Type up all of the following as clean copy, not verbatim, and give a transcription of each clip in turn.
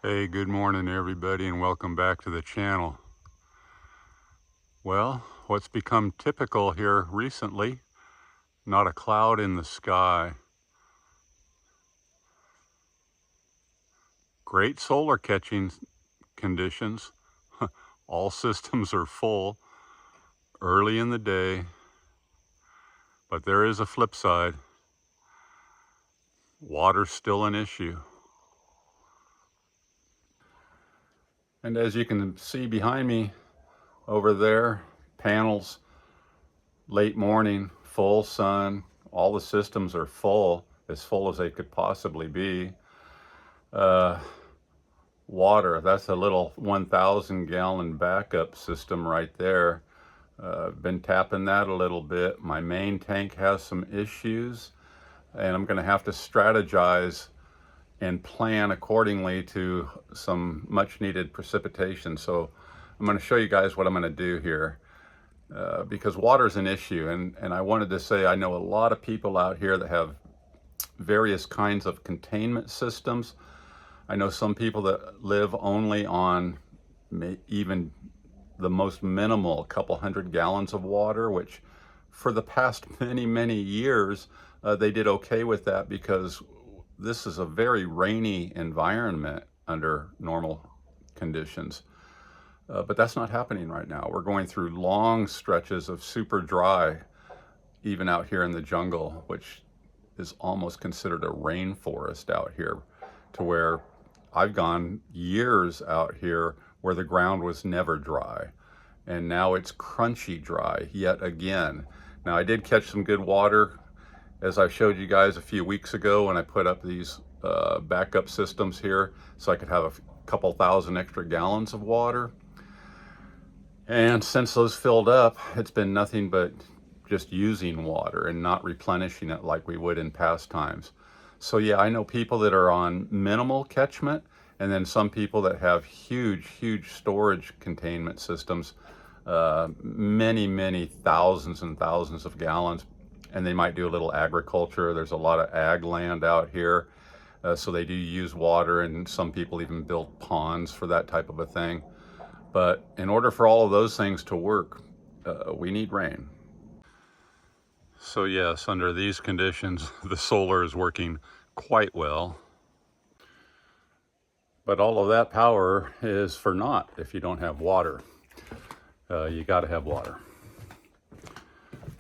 Hey, good morning everybody, and welcome back to the channel. Well, what's become typical here recently, not a cloud in the sky. Great solar catching conditions. All systems are full early in the day, but there is a flip side. Water's still an issue. And as you can see behind me over there, panels, late morning, full sun, all the systems are full as they could possibly be. Water, that's a little 1,000 gallon backup system right there. Been tapping that a little bit. My main tank has some issues, and I'm going to have to strategize and plan accordingly to some much needed precipitation. So I'm going to show you guys what I'm going to do here, because water is an issue. And I wanted to say, I know a lot of people out here that have various kinds of containment systems. I know some people that live only on even the most minimal couple hundred gallons of water, which for the past many years, they did okay with that because this is a very rainy environment under normal conditions. But that's not happening right now. We're going through long stretches of super dry, even out here in the jungle, which is almost considered a rainforest out here, to where I've gone years out here where the ground was never dry, and now it's crunchy dry yet again. Now, I did catch some good water, as I showed you guys a few weeks ago when I put up these backup systems here so I could have a couple thousand extra gallons of water. And since those filled up, it's been nothing but just using water and not replenishing it like we would in past times. So yeah, I know people that are on minimal catchment, and then some people that have huge storage containment systems, many thousands and thousands of gallons, and they might do a little agriculture. There's a lot of ag land out here, so they do use water, and some people even build ponds for that type of a thing. But in order for all of those things to work, we need rain. So yes, under these conditions, the solar is working quite well. But all of that power is for naught if you don't have water. You got to have water.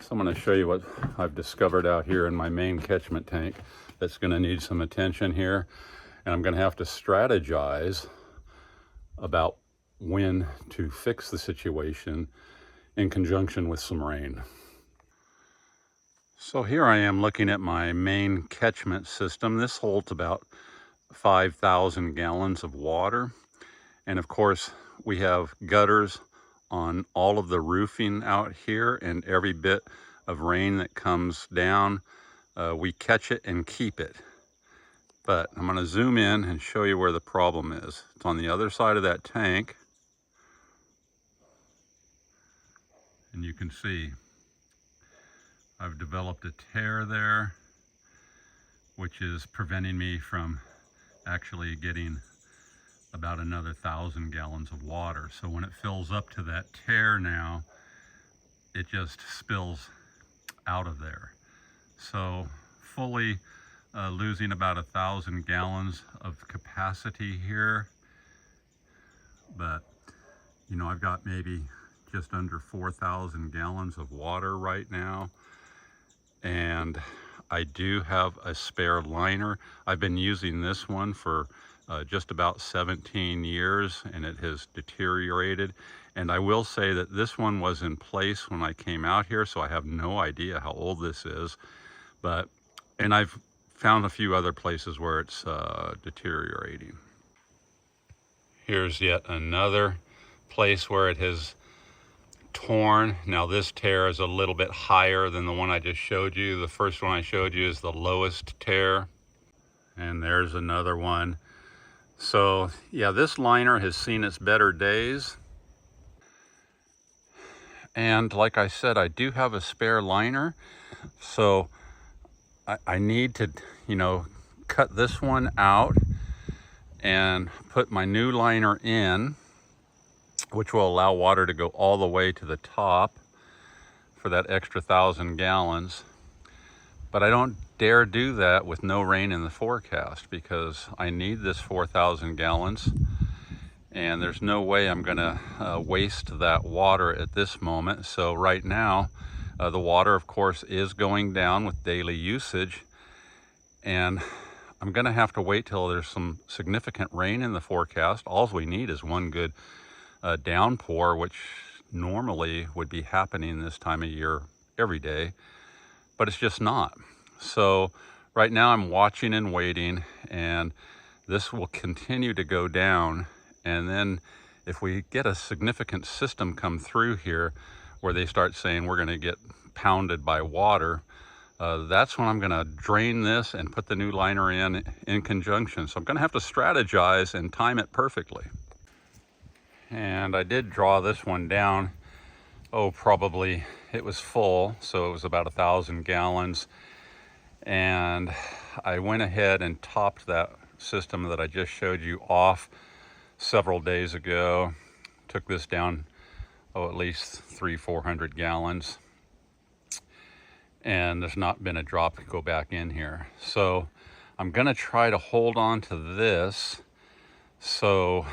So I'm going to show you what I've discovered out here in my main catchment tank that's going to need some attention here. And I'm going to have to strategize about when to fix the situation in conjunction with some rain. So here I am looking at my main catchment system. This holds about 5,000 gallons of water. And of course, we have gutters on all of the roofing out here, and every bit of rain that comes down, we catch it and keep it. But I'm going to zoom in and show you where the problem is. It's on the other side of that tank. And you can see I've developed a tear there, which is preventing me from actually getting about another 1,000 gallons of water. So when it fills up to that tear now, it just spills out of there. So fully losing about 1,000 gallons of capacity here. But you know, I've got maybe just under 4,000 gallons of water right now. And I do have a spare liner. I've been using this one for just about 17 years, and it has deteriorated. And I will say that this one was in place when I came out here, so I have no idea how old this is. And I've found a few other places where it's deteriorating. Here's yet another place where it has torn. Now this tear is a little bit higher than the one I just showed you. The first one I showed you is the lowest tear. And there's another one. So yeah, this liner has seen its better days. And like I said, I do have a spare liner. So I need to, you know, cut this one out and put my new liner in, which will allow water to go all the way to the top for that extra 1,000 gallons. But I don't dare do that with no rain in the forecast, because I need this 4,000 gallons, and there's no way I'm gonna waste that water at this moment. So right now, the water, of course, is going down with daily usage, and I'm gonna have to wait till there's some significant rain in the forecast. All we need is one good downpour, which normally would be happening this time of year every day, but it's just not. So right now I'm watching and waiting, and this will continue to go down. And then if we get a significant system come through here where they start saying we're going to get pounded by water, that's when I'm going to drain this and put the new liner in conjunction. So I'm going to have to strategize and time it perfectly. And I did draw this one down. Probably it was full, so it was about 1,000 gallons. And I went ahead and topped that system that I just showed you off several days ago. Took this down, at least 300-400 gallons. And there's not been a drop to go back in here. So I'm gonna try to hold on to this, so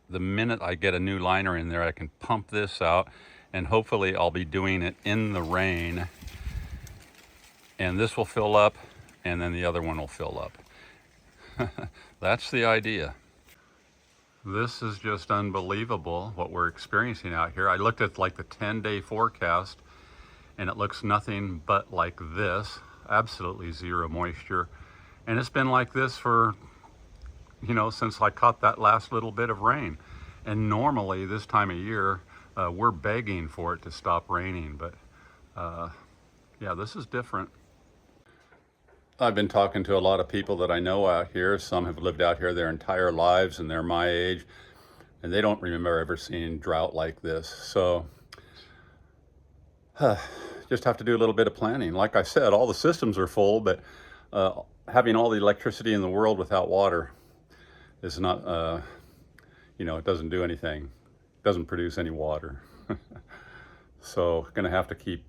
the minute I get a new liner in there, I can pump this out, and hopefully I'll be doing it in the rain. And this will fill up, and then the other one will fill up. That's the idea. This is just unbelievable what we're experiencing out here. I looked at like the 10-day forecast, and it looks nothing but like this. Absolutely zero moisture. And it's been like this for, since I caught that last little bit of rain. And normally this time of year, we're begging for it to stop raining, but yeah, this is different. I've been talking to a lot of people that I know out here. Some have lived out here their entire lives, and they're my age, and they don't remember ever seeing drought like this. So just have to do a little bit of planning. Like I said, all the systems are full, but having all the electricity in the world without water is not, it doesn't do anything. It doesn't produce any water. So gonna have to keep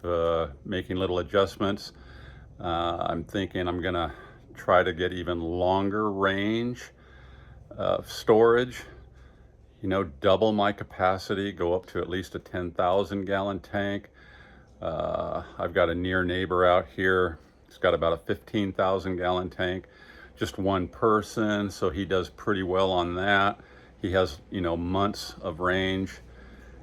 making little adjustments. I'm thinking I'm gonna try to get even longer range storage, double my capacity, go up to at least a 10,000 gallon tank. I've got a near neighbor out here. He's got about a 15,000 gallon tank, just one person, so he does pretty well on that. He has, months of range,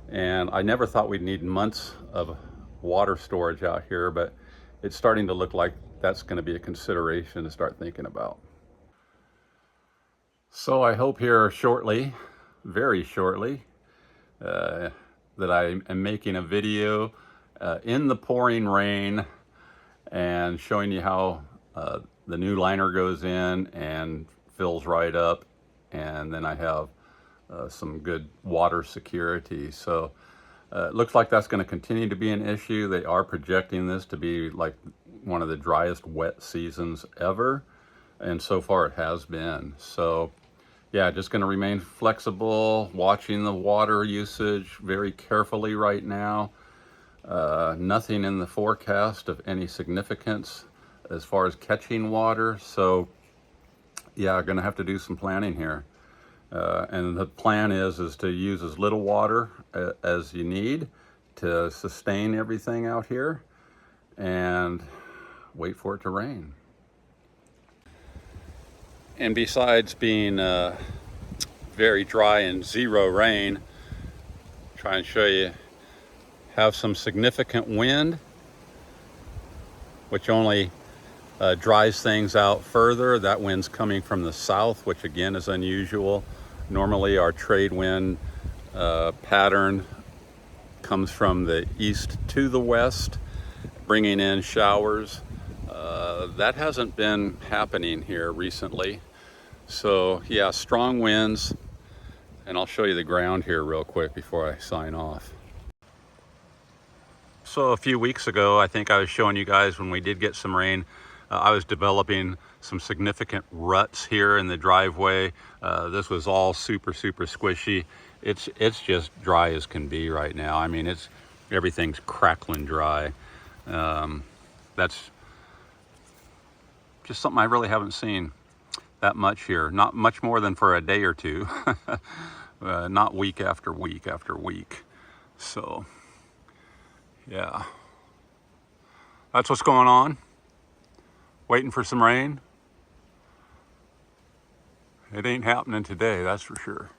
and I never thought we'd need months of water storage out here, but it's starting to look like that's going to be a consideration to start thinking about. So I hope here shortly, very shortly, that I am making a video in the pouring rain and showing you how the new liner goes in and fills right up, and then I have some good water security. So it looks like that's going to continue to be an issue. They are projecting this to be like one of the driest wet seasons ever, and so far it has been. So yeah, just going to remain flexible, watching the water usage very carefully right now. Nothing in the forecast of any significance as far as catching water. So yeah, going to have to do some planning here. And the plan is to use as little water as you need to sustain everything out here, and wait for it to rain. And besides being very dry and zero rain, try and show you, have some significant wind, which only dries things out further. That wind's coming from the south, which again is unusual. Normally our trade wind pattern comes from the east to the west, bringing in showers. That hasn't been happening here recently. So yeah, strong winds. And I'll show you the ground here real quick before I sign off. So a few weeks ago, I think I was showing you guys when we did get some rain, I was developing some significant ruts here in the driveway. This was all super squishy. It's just dry as can be right now. I mean, everything's crackling dry. That's just something I really haven't seen that much here. Not much more than for a day or two. Not week after week after week. So, yeah. That's what's going on. Waiting for some rain. It ain't happening today, that's for sure.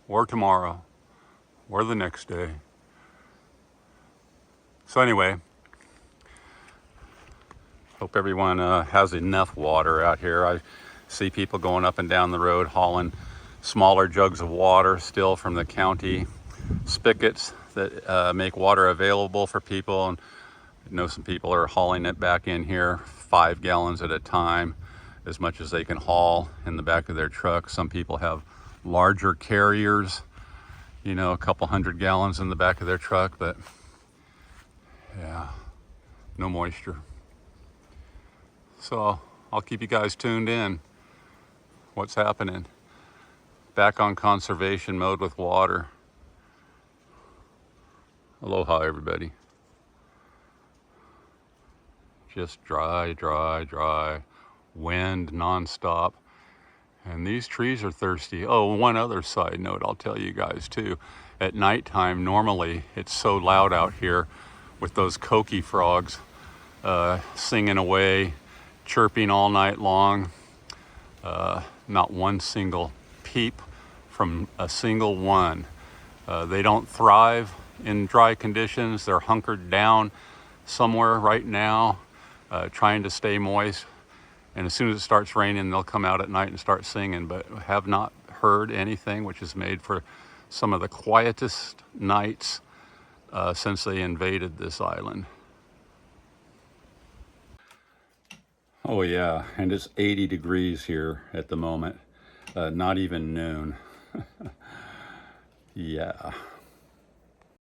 Or tomorrow. Or the next day. So anyway, hope everyone has enough water out here. I see people going up and down the road hauling smaller jugs of water still from the county spigots that make water available for people. And I know some people are hauling it back in here, 5 gallons at a time, as much as they can haul in the back of their truck. Some people have larger carriers, you know, a couple 100 gallons in the back of their truck, but yeah, no moisture. So I'll keep you guys tuned in. What's happening? Back on conservation mode with water. Aloha, everybody. Just dry. Wind nonstop. And these trees are thirsty. Oh, one other side note I'll tell you guys too. At nighttime, normally it's so loud out here with those coqui frogs singing away, chirping all night long. Not one single peep from a single one. They don't thrive in dry conditions. They're hunkered down somewhere right now, trying to stay moist. And as soon as it starts raining, they'll come out at night and start singing, but have not heard anything, which is made for some of the quietest nights since they invaded this island. Oh yeah, and it's 80 degrees here at the moment, not even noon. Yeah.